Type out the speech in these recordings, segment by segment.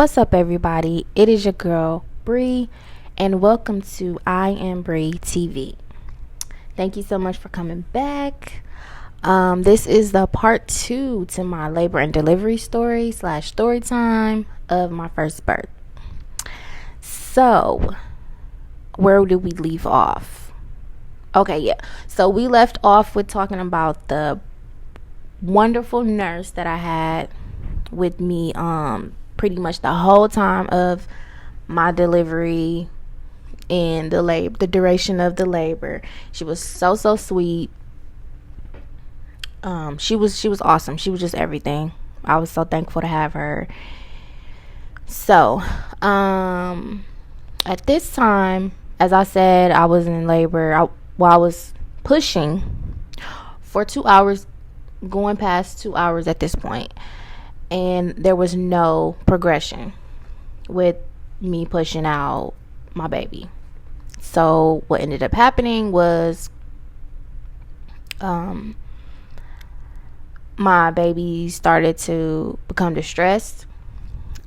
What's up, everybody? It is your girl, Bree, and welcome to I Am Bree TV. Thank you so much for coming back. This is the part 2 to my labor and delivery story / story time of my first birth. So, where did we leave off? Okay, yeah. So we left off with talking about the wonderful nurse that I had with me pretty much the whole time of my delivery and the duration of the labor. She was so sweet. She was awesome. She was just everything. I was so thankful to have her. So at this time, as I said, I was in labor. I was pushing for 2 hours, going past 2 hours at this point, and there was no progression with me pushing out my baby. So what ended up happening was my baby started to become distressed.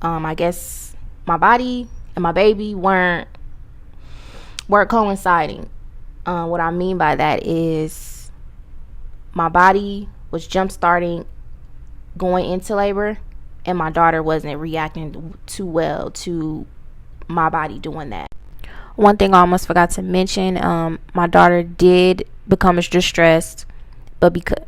I guess my body and my baby weren't coinciding. What I mean by that is my body was jump starting going into labor, and my daughter wasn't reacting too well to my body doing that. One thing I almost forgot to mention, my daughter did become distressed, but because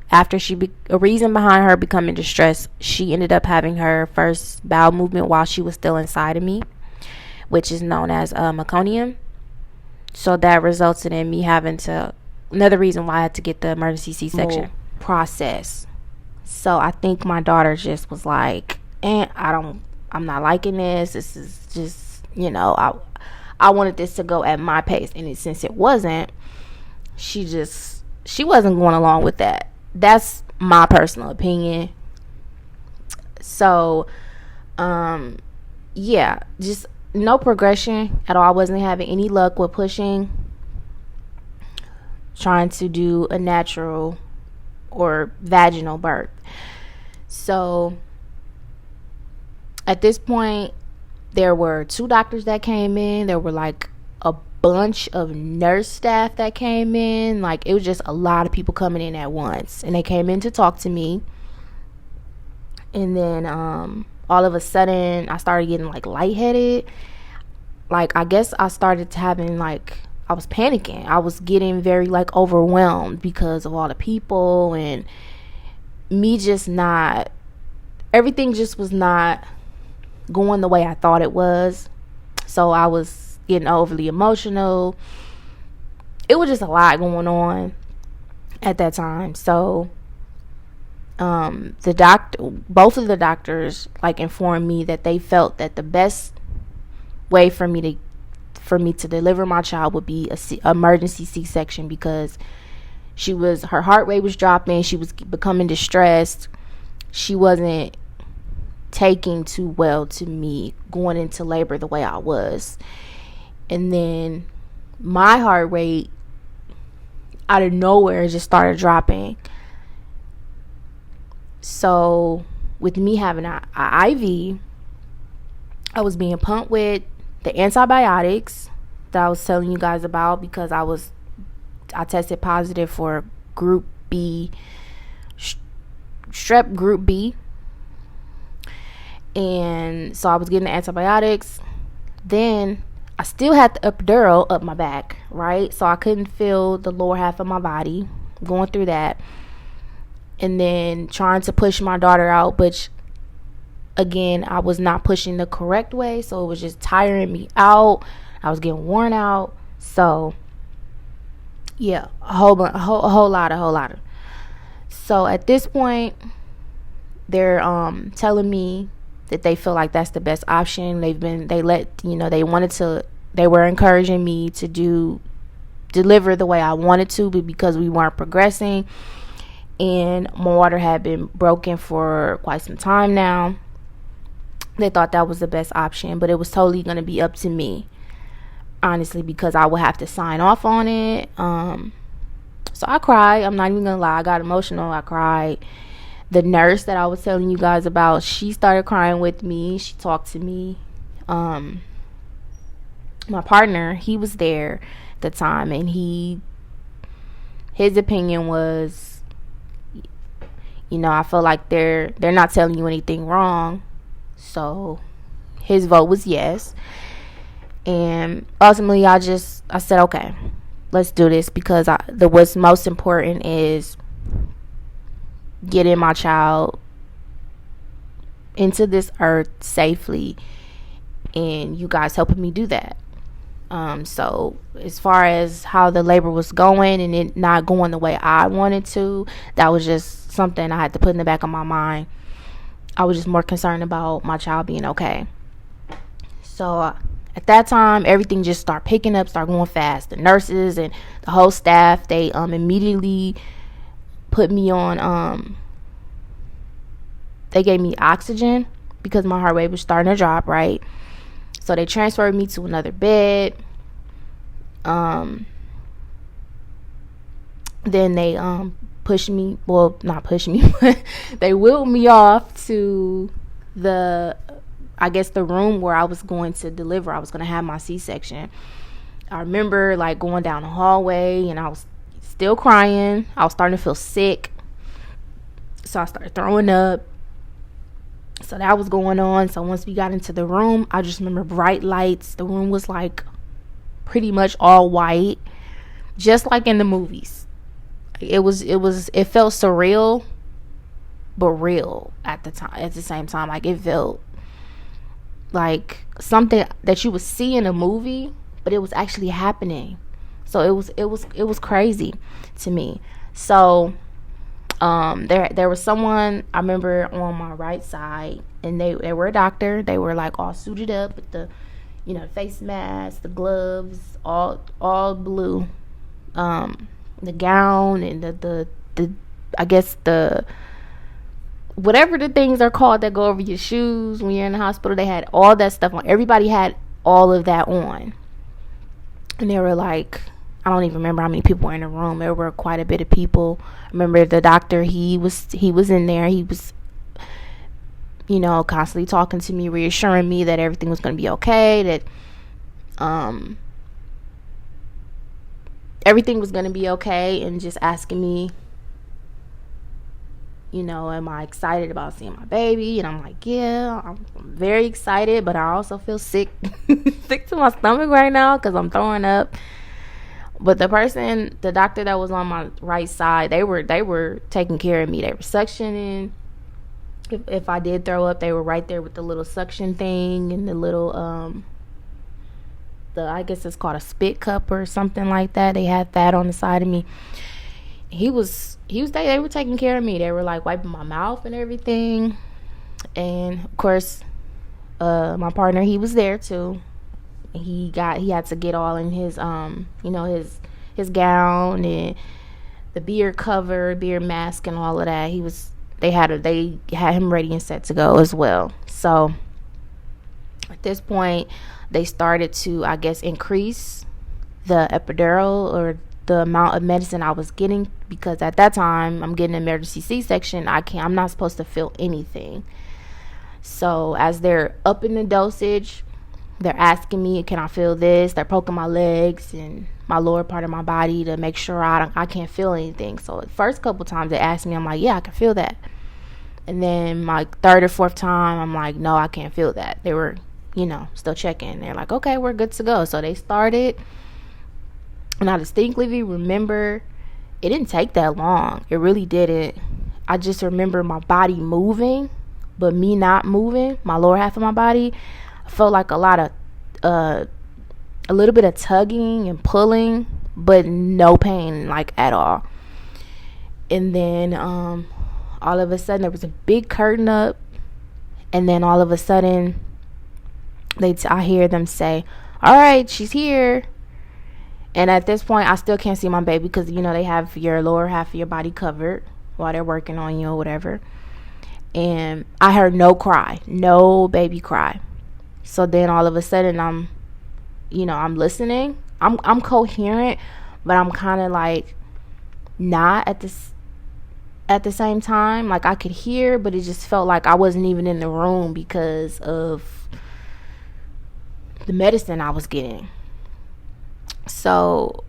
a reason behind her becoming distressed, she ended up having her first bowel movement while she was still inside of me, which is known as meconium. So that resulted in me having to, another reason why I had to get the emergency C-section process. So I think my daughter just was like, I'm not liking this. This is just, I wanted this to go at my pace. And since it wasn't, she wasn't going along with that. That's my personal opinion. So, just no progression at all. I wasn't having any luck with pushing, trying to do a natural or vaginal birth. So at this point, there were 2 doctors that came in. There were like a bunch of nurse staff that came in. Like, it was just a lot of people coming in at once, and they came in to talk to me. And then all of a sudden I started getting like lightheaded. Like, I guess I started having I was panicking. I was getting very overwhelmed because of all the people, and me just not, everything just was not going the way I thought it was. So I was getting overly emotional. It was just a lot going on at that time. So both of the doctors informed me that they felt that the best way for me to deliver my child would be a emergency C-section, because her heart rate was dropping, she was becoming distressed, she wasn't taking too well to me going into labor the way I was. And then my heart rate out of nowhere just started dropping. So with me having an IV, I was being pumped with the antibiotics that I was telling you guys about, because I tested positive for group B, strep group B. And so I was getting the antibiotics. Then I still had the epidural up my back, right? So I couldn't feel the lower half of my body, going through that. And then trying to push my daughter out, which again, I was not pushing the correct way, so it was just tiring me out. I was getting worn out. So yeah, a whole lot. So at this point, they're telling me that they feel like that's the best option. They were encouraging me to deliver the way I wanted to, but because we weren't progressing and my water had been broken for quite some time now, they thought that was the best option. But it was totally going to be up to me, honestly, because I would have to sign off on it. So I cried. I'm not even going to lie. I got emotional. I cried. The nurse that I was telling you guys about, she started crying with me. She talked to me. My partner, he was there at the time, and his opinion was, I feel like they're not telling you anything wrong. So his vote was yes. And ultimately I said, okay, let's do this, because what's most important is getting my child into this earth safely, and you guys helping me do that. So as far as how the labor was going and it not going the way I wanted to, that was just something I had to put in the back of my mind. I was just more concerned about my child being okay. So at that time, everything just started picking up, started going fast. The nurses and the whole staff, they immediately put me on, they gave me oxygen because my heart rate was starting to drop, right? So they transferred me to another bed. Then they pushed me, well, not pushed me, but they wheeled me off to the room where I was going to deliver. I was going to have my C-section. I remember like going down the hallway, and I was still crying. I was starting to feel sick. So I started throwing up. So that was going on. So once we got into the room, I just remember bright lights. The room was like pretty much all white, just like in the movies. It felt surreal, but real at the same time. Like, it felt like something that you would see in a movie, but it was actually happening. So it was crazy to me. So there was someone, I remember, on my right side, and they were a doctor. They were like all suited up with the face mask, the gloves, all blue, the gown, and the I guess the whatever the things are called that go over your shoes when you're in the hospital. They had all that stuff on. Everybody had all of that on, and they were like, I don't even remember how many people were in the room. There were quite a bit of people. I remember the doctor, he was in there. He was, constantly talking to me, reassuring me that everything was going to be okay, that everything was going to be okay, and just asking me, am I excited about seeing my baby? And I'm like, yeah, I'm very excited, but I also feel sick to my stomach right now because I'm throwing up. But the doctor that was on my right side, they were taking care of me. They were suctioning. If I did throw up, they were right there with the little suction thing and the little I guess it's called a spit cup or something like that. They had that on the side of me. They were taking care of me. They were like wiping my mouth and everything. And of course, my partner, he was there too. He had to get all in his his gown and the beard mask and all of that. They had him ready and set to go as well. So at this point, they started to, I guess, increase the epidural, or the amount of medicine I was getting, because at that time I'm getting an emergency C-section. I'm not supposed to feel anything. So as they're upping the dosage, they're asking me, can I feel this? They're poking my legs and my lower part of my body to make sure I can't feel anything. So the first couple times they asked me, I'm like, yeah, I can feel that. And then my third or fourth time, I'm like, no, I can't feel that. They were, still checking. They're like, okay, we're good to go. So they started, and I distinctly remember it didn't take that long. It really didn't. I just remember my body moving, but me not moving. My lower half of my body, I felt like a little bit of tugging and pulling, but no pain, like, at all. And then all of a sudden there was a big curtain up, and then all of a sudden I hear them say, all right, she's here. And at this point, I still can't see my baby because, they have your lower half of your body covered while they're working on you or whatever. And I heard no baby cry. So then all of a sudden I'm listening. I'm coherent, but I'm kind of like not at this. at the same time, like I could hear, but it just felt like I wasn't even in the room because of the medicine I was getting. So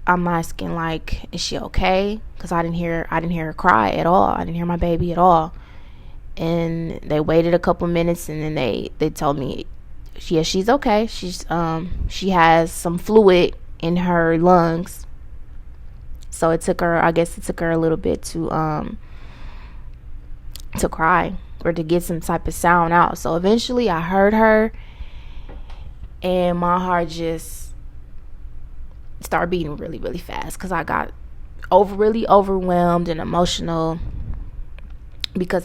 I'm asking, like, is she okay? Because I didn't hear her cry at all. I didn't hear my baby at all. And they waited a couple minutes, and then they told me, yeah, she's okay. She has some fluid in her lungs. So it took her a little bit to cry or to get some type of sound out. So eventually I heard her, and my heart just started beating really, really fast because I got really overwhelmed and emotional because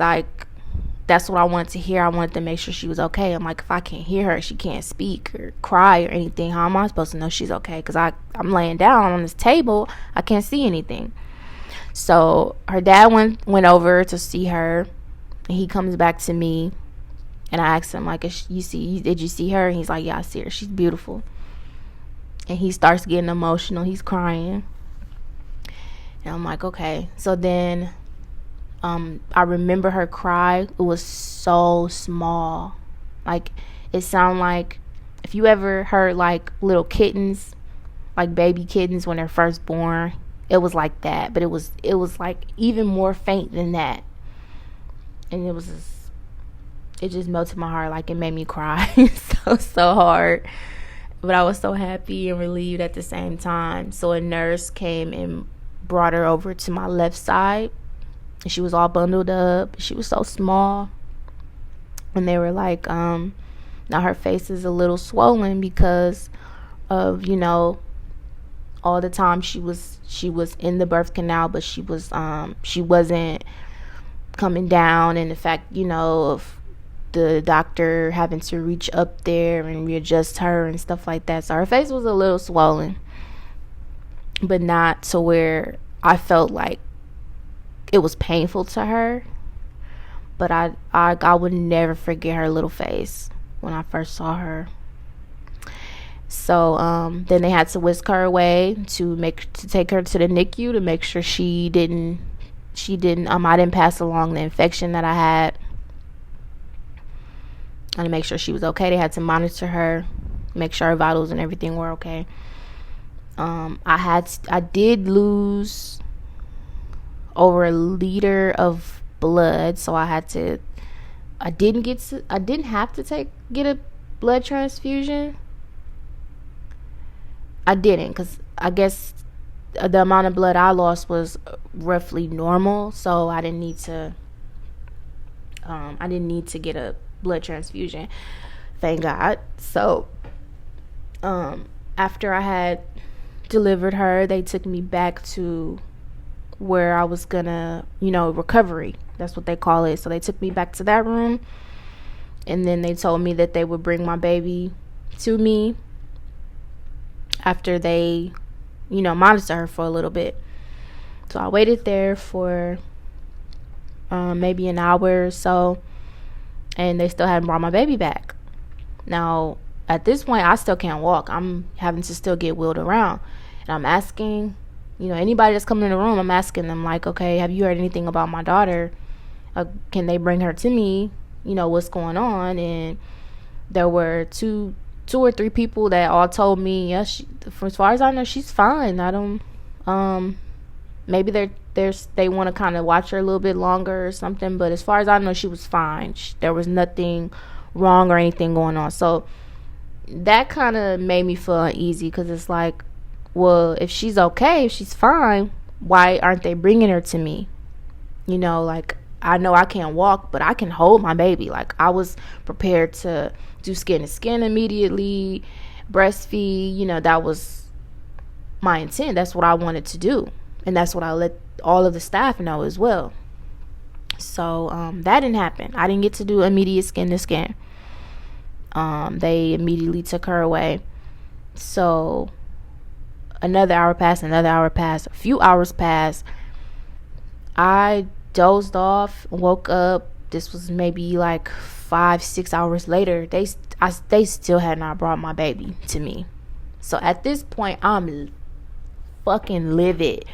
that's what I wanted to hear. I wanted to make sure she was okay. I'm like, if I can't hear her, she can't speak or cry or anything, how am I supposed to know she's okay? Because I'm laying down on this table, I can't see anything. So her dad went over to see her, and he comes back to me, and I asked him, like, did you see her? And he's like, yeah, I see her, she's beautiful. And he starts getting emotional, he's crying, and I'm like, okay. So then I remember her cry. It was so small. Like, it sounded like, if you ever heard like little kittens, like baby kittens when they're first born, it was like that. But it was like even more faint than that. And it just melted my heart. Like, it made me cry so hard. But I was so happy and relieved at the same time. So a nurse came and brought her over to my left side. And she was all bundled up. She was so small. And they were like, now her face is a little swollen because of, all the time she was in the birth canal, but she wasn't coming down, and the fact, of the doctor having to reach up there and readjust her and stuff like that. So her face was a little swollen, but not to where I felt like it was painful to her. But I would never forget her little face when I first saw her. So then they had to whisk her away to take her to the NICU to make sure I didn't pass along the infection that I had, and to make sure she was okay. They had to monitor her, make sure her vitals and everything were okay. I did lose over 1 liter of blood, so I didn't have to get a blood transfusion. I didn't, because I guess the amount of blood I lost was roughly normal, so I didn't need to get a blood transfusion, thank God. So after I had delivered her, they took me back to where I was gonna, recovery, that's what they call it. So they took me back to that room, and then they told me that they would bring my baby to me after they, monitor her for a little bit. So I waited there for maybe an hour or so, and they still hadn't brought my baby back. Now, at this point, I still can't walk. I'm having to still get wheeled around. And I'm asking, anybody that's coming in the room, I'm asking them, like, okay, have you heard anything about my daughter? Can they bring her to me? What's going on? And there were two or three people that all told me, yes, as far as I know, she's fine. I don't, maybe they want to kind of watch her a little bit longer or something, but as far as I know, she was fine. There was nothing wrong or anything going on. So that kind of made me feel uneasy, because it's like, well, if she's okay, if she's fine, why aren't they bringing her to me? Like, I know I can't walk, but I can hold my baby. Like, I was prepared to do skin to skin immediately, breastfeed. That was my intent. That's what I wanted to do, and that's what I let all of the staff know as well. So that didn't happen. I didn't get to do immediate skin to skin. They immediately took her away. So another hour passed, a few hours passed. I dozed off, woke up. This was maybe like 5-6 hours later. They still had not brought my baby to me. So at this point, I'm fucking livid.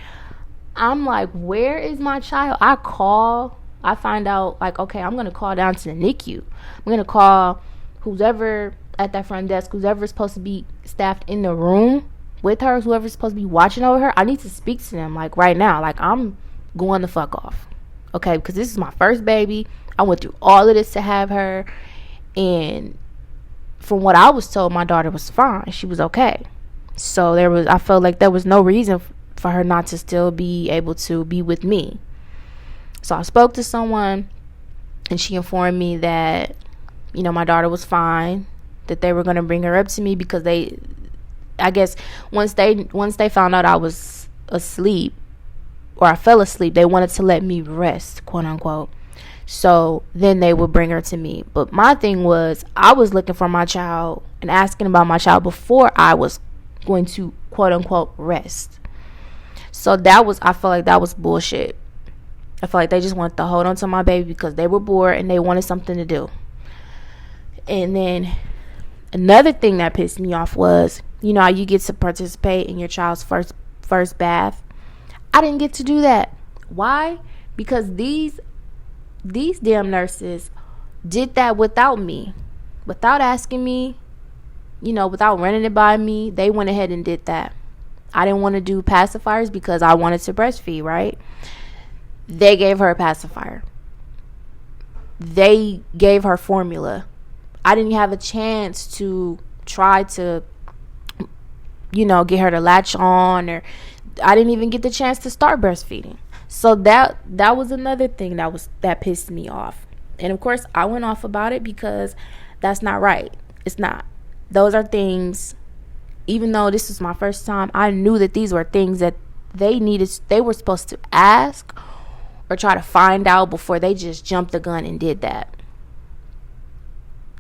I'm like, where is my child? I find out, like, okay, I'm going to call down to the NICU. I'm going to call whoever at that front desk, whoever's supposed to be staffed in the room with her, whoever's supposed to be watching over her. I need to speak to them, like, right now. Like, I'm going the fuck off. Okay, because this is my first baby. I went through all of this to have her. And from what I was told, my daughter was fine. She was okay. So I felt like there was no reason for her not to still be able to be with me. So I spoke to someone, and she informed me that, my daughter was fine, that they were going to bring her up to me because I guess once they found out I was asleep, or I fell asleep, they wanted to let me rest, quote unquote. So then they would bring her to me. But my thing was, I was looking for my child and asking about my child before I was going to, quote unquote, rest. So I felt like that was bullshit. I felt like they just wanted to hold on to my baby because they were bored and they wanted something to do. And then another thing that pissed me off was, how you get to participate in your child's first bath. I didn't get to do that. Why? Because these damn nurses did that without me, without asking me, without running it by me. They went ahead and did that. I didn't want to do pacifiers because I wanted to breastfeed, right? They gave her a pacifier. They gave her formula. I didn't have a chance to try to, get her to latch on, or I didn't even get the chance to start breastfeeding. So that was another thing that pissed me off. And of course, I went off about it because that's not right. It's not. Those are things, even though this was my first time, I knew that these were things that they were supposed to ask or try to find out before they just jumped the gun and did that.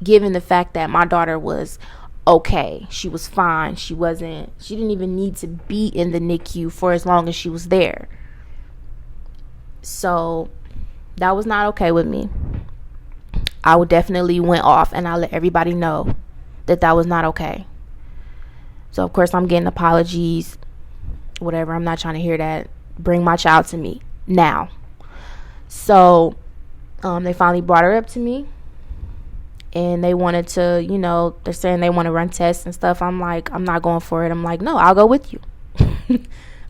Given the fact that my daughter was okay, she was fine, she didn't even need to be in the NICU for as long as she was there. So that was not okay with me. I would definitely went off, and I let everybody know that was not okay. So of course I'm getting apologies, whatever. I'm not trying to hear that. Bring my child to me now. So they finally brought her up to me, and they wanted to, they're saying they want to run tests and stuff. I'm like, I'm not going for it. I'm like, no, I'll go with you.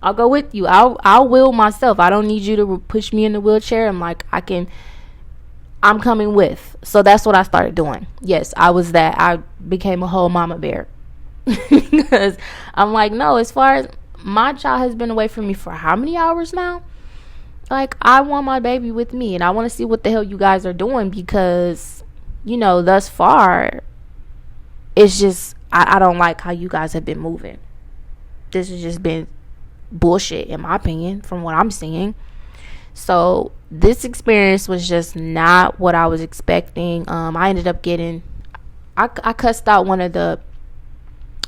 I'll go with you. I'll wheel myself. I don't need you to push me in the wheelchair. I'm like, I'm coming with. So that's what I started doing. Yes, I became a whole mama bear. Because I'm like, no, as far as my child has been away from me for how many hours now? Like, I want my baby with me, and I want to see what the hell you guys are doing, because, thus far, it's just, I don't like how you guys have been moving. This has just been bullshit, in my opinion, from what I'm seeing. So this experience was just not what I was expecting. I ended up I cussed out one of the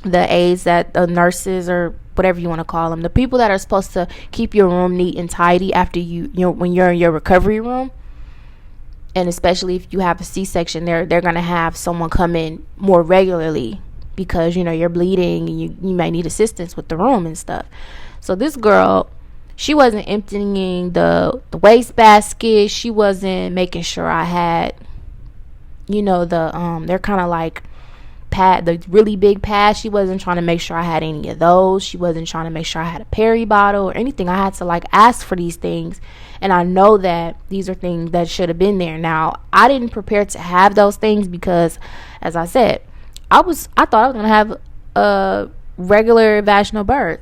aides, that the nurses, or whatever you want to call them, the people that are supposed to keep your room neat and tidy after when you're in your recovery room. And especially if you have a C-section, they're going to have someone come in more regularly because, you're bleeding and you may need assistance with the room and stuff. So this girl, she wasn't emptying the wastebasket. She wasn't making sure I had, they're kind of like the really big pads. She wasn't trying to make sure I had any of those. She wasn't trying to make sure I had a peri bottle or anything. I had to ask for these things, and I know that these are things that should have been there. Now, I didn't prepare to have those things because, as I said, I thought I was gonna have a regular vaginal birth.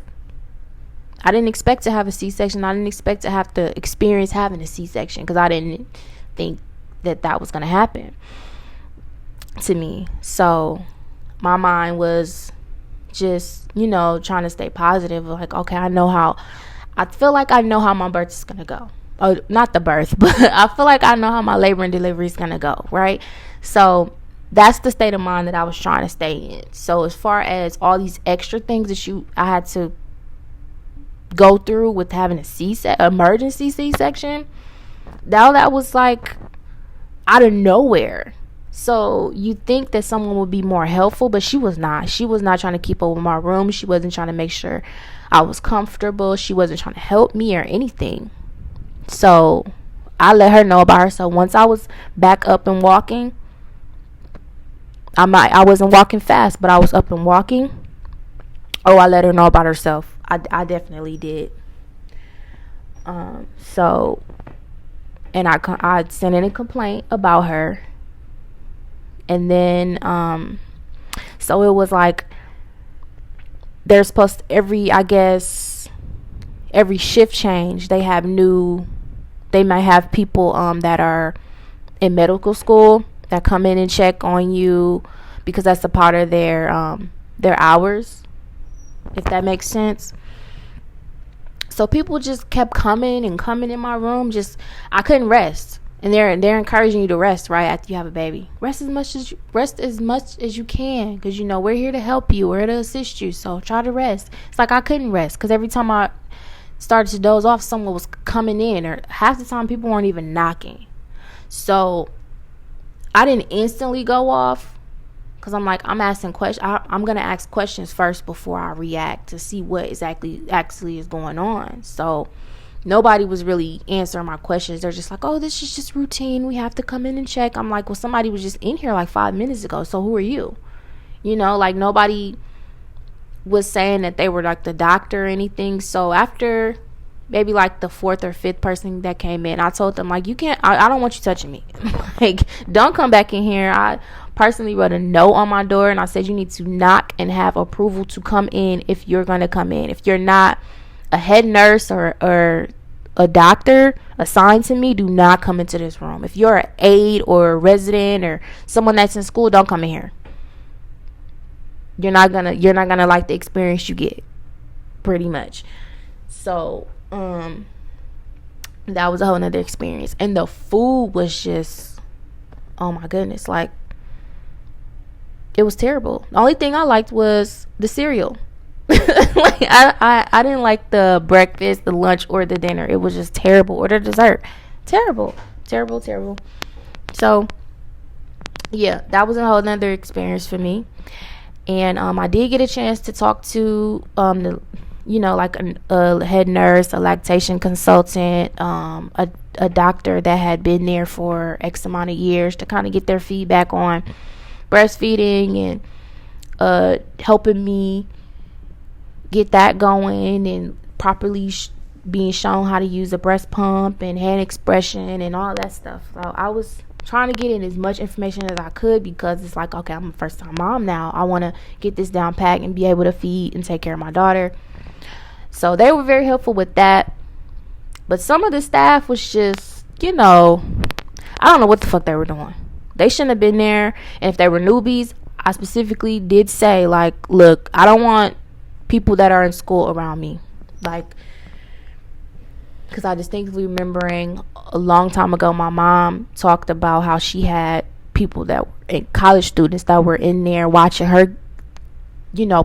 I didn't expect to have a C-section. I didn't expect to have to experience having a C-section because I didn't think that was gonna happen to me. So my mind was just, trying to stay positive. Like, okay, I feel like I know how my birth is going to go. Oh, not the birth, but I feel like I know how my labor and delivery is going to go, right? So that's the state of mind that I was trying to stay in. So as far as all these extra things that I had to go through with having emergency C-section, that was like out of nowhere. So you think that someone would be more helpful, but she was not. She was not trying to keep up with my room. She wasn't trying to make sure I was comfortable. She wasn't trying to help me or anything. So I let her know about herself. Once I was back up and walking, I wasn't walking fast, but I was up and walking. Oh, I let her know about herself. I definitely did. So, and I sent in a complaint about her. And then, so it was like, they're supposed to, every shift change, they might have people, that are in medical school that come in and check on you, because that's a part of their hours, if that makes sense. So people just kept coming in my room. I couldn't rest. And they're encouraging you to rest right after you have a baby. Rest as much as you can, because we're here to help you, we're here to assist you. So try to rest. It's like I couldn't rest, because every time I started to doze off, someone was coming in, or half the time people weren't even knocking. So I didn't instantly go off, because I'm like, I'm asking questions. I'm gonna ask questions first before I react, to see what exactly actually is going on. So nobody was really answering my questions. They're just like, oh, this is just routine, we have to come in and check. I'm like, well, somebody was just in here like 5 minutes ago, so who are you? Like, nobody was saying that they were like the doctor or anything. So after maybe like the fourth or fifth person that came in, I told them, like, you can't, I don't want you touching me. Like, don't come back in here. I personally wrote a note on my door, and I said, you need to knock and have approval to come in if you're going to come in. If you're not a head nurse or a doctor assigned to me, do not come into this room. If you're an aide or a resident or someone that's in school, don't come in here. You're not gonna like the experience you get, pretty much. So that was a whole nother experience. And the food was just, oh my goodness, like, it was terrible. The only thing I liked was the cereal. Like, I didn't like the breakfast, the lunch, or the dinner. It was just terrible. Or the dessert. Terrible. So yeah, that was a whole nother experience for me. And I did get a chance to talk to like a head nurse, a lactation consultant, a doctor that had been there for X amount of years, to kind of get their feedback on breastfeeding and helping me get that going, and properly being shown how to use a breast pump and hand expression and all that stuff. So I was trying to get in as much information as I could, because it's like, okay, I'm a first time mom now. I want to get this down pat and be able to feed and take care of my daughter. So they were very helpful with that. But some of the staff was just, I don't know what the fuck they were doing. They shouldn't have been there. And if they were newbies, I specifically did say, like, look, I don't want people that are in school around me. Like, because I distinctly remembering a long time ago, my mom talked about how she had people that were college students that were in there watching her,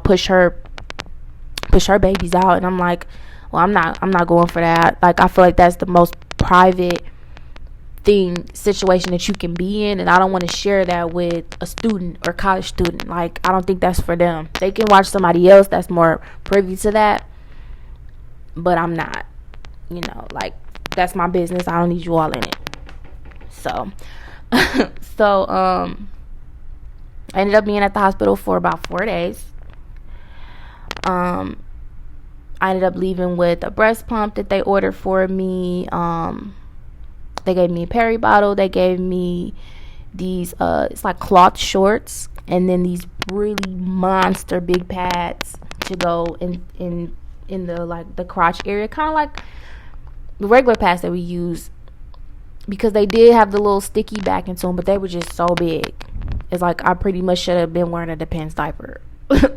push her babies out. And I'm like, well, I'm not going for that. Like, I feel like that's the most private situation that you can be in, and I don't want to share that with a student or college student. Like, I don't think that's for them. They can watch somebody else that's more privy to that, but I'm not. Like, that's my business. I don't need you all in it. So I ended up being at the hospital for about 4 days. I ended up leaving with a breast pump that they ordered for me. They gave me a peri bottle. They gave me these it's like cloth shorts, and then these really monster big pads to go in the, like, the crotch area, kind of like the regular pads that we use, because they did have the little sticky back into them, but they were just so big. It's like I pretty much should have been wearing a Depends diaper,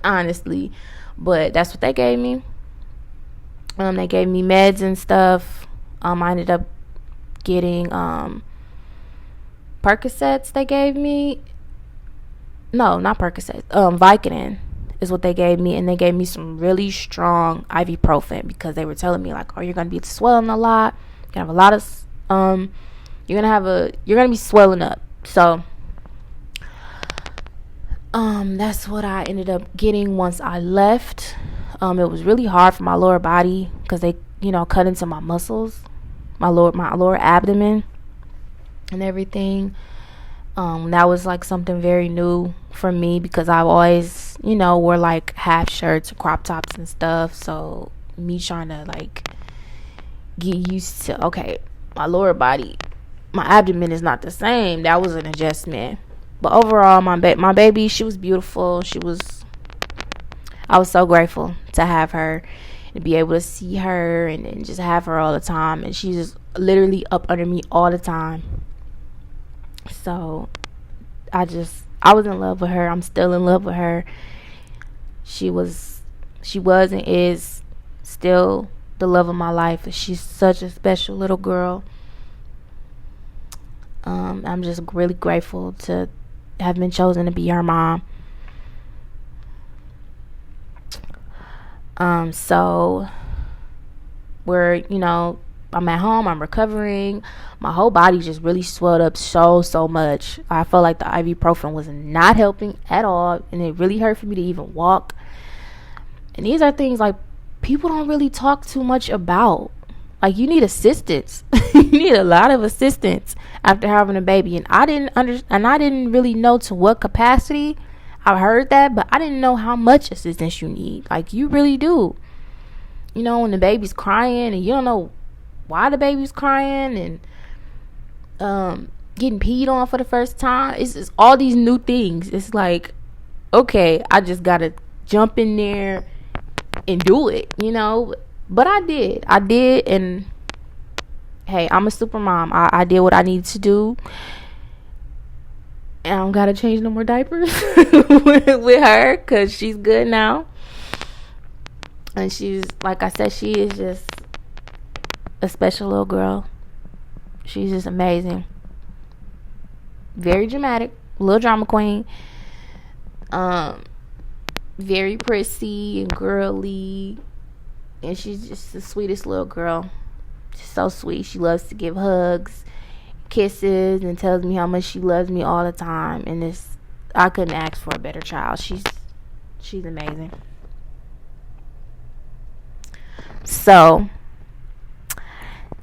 honestly. But that's what they gave me. They gave me meds and stuff. I ended up getting Percocets. They gave me, no, not Percocets, Vicodin is what they gave me. And they gave me some really strong ibuprofen, because they were telling me, like, oh, you're gonna be swelling a lot, you're gonna have a lot of you're gonna be swelling up. So that's what I ended up getting once I left. It was really hard for my lower body because they, cut into my muscles, my lower abdomen and everything. That was like something very new for me because I've always, wore like half shirts, crop tops and stuff. So me trying to like get used to, okay, my lower body, my abdomen is not the same. That was an adjustment. But overall, my baby, she was beautiful. I was so grateful to have her and be able to see her and just have her all the time. And she's just literally up under me all the time. So I was in love with her. I'm still in love with her. She was and is still the love of my life. She's such a special little girl. I'm just really grateful to have been chosen to be her mom. So we're, I'm at home, I'm recovering. My whole body just really swelled up so much. I felt like the ibuprofen was not helping at all, and it really hurt for me to even walk. And these are things like people don't really talk too much about. Like, you need assistance. You need a lot of assistance after having a baby. And I didn't really know to what capacity. I heard that, but I didn't know how much assistance you need. Like, you really do. When the baby's crying and you don't know why the baby's crying, and getting peed on for the first time. It's all these new things. It's like, okay, I just gotta jump in there and do it, But I did, and hey, I'm a super mom. I did what I needed to do. And I don't gotta change no more diapers with her, because she's good now. And she's, like I said, she is just a special little girl. She's just amazing. Very dramatic. Little drama queen. Very prissy and girly. And she's just the sweetest little girl. She's so sweet. She loves to give hugs, kisses, and tells me how much she loves me all the time. And I couldn't ask for a better child. She's amazing. So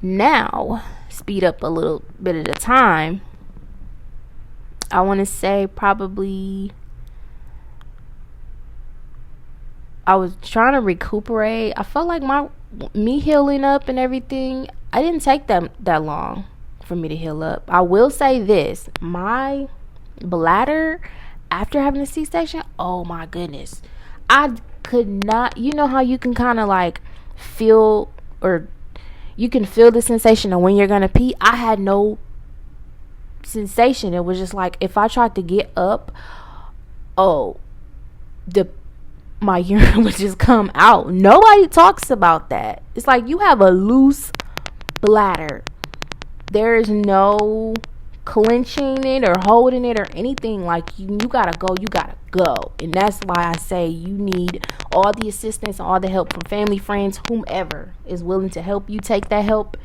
now, speed up a little bit of the time. I want to say probably I was trying to recuperate. I felt like me healing up and everything, I didn't take that long for me to heal up. I will say this, my bladder after having a C-section, oh my goodness, I could not, how you can kind of like feel, or you can feel the sensation of when you're gonna pee. I had no sensation. It was just like if I tried to get up, my urine would just come out. Nobody talks about that. It's like you have a loose bladder. There is no clenching it or holding it or anything. Like you gotta go. And that's why I say you need all the assistance and all the help from family, friends, whomever is willing to help you take that help,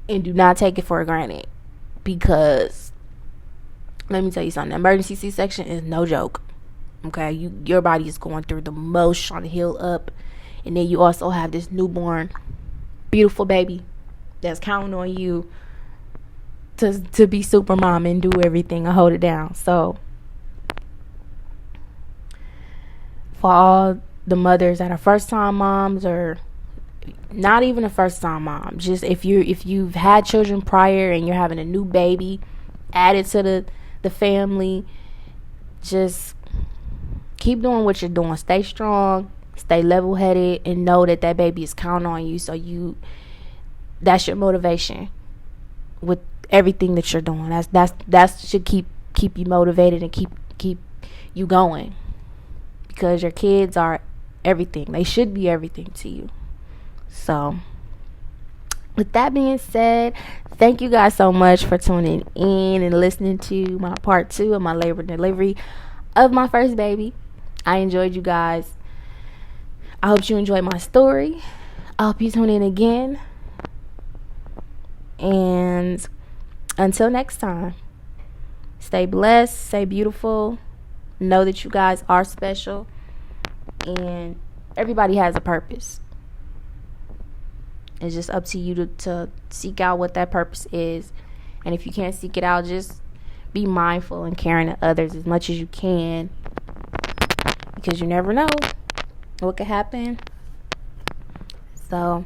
and do not take it for granted. Because let me tell you something, emergency C-section is no joke. Okay, your body is going through the most trying to heal up, and then you also have this newborn, beautiful baby that's counting on you to be super mom and do everything and hold it down. So for all the mothers that are first time moms, or not even a first time mom, just if you've had children prior and you're having a new baby added to the family, just keep doing what you're doing. Stay strong, stay level-headed, and know that baby is counting on you. So that's your motivation with everything that you're doing. That should keep you motivated and keep you going, because your kids are everything. They should be everything to you. So with that being said, thank you guys so much for tuning in and listening to my part 2 of my labor and delivery of my first baby. I enjoyed you guys. I hope you enjoyed my story. I hope you tune in again. And until next time, stay blessed, stay beautiful. Know that you guys are special. And everybody has a purpose. It's just up to you to seek out what that purpose is. And if you can't seek it out, just be mindful and caring of others as much as you can, because you never know what could happen. So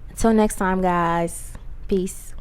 until next time, guys, peace.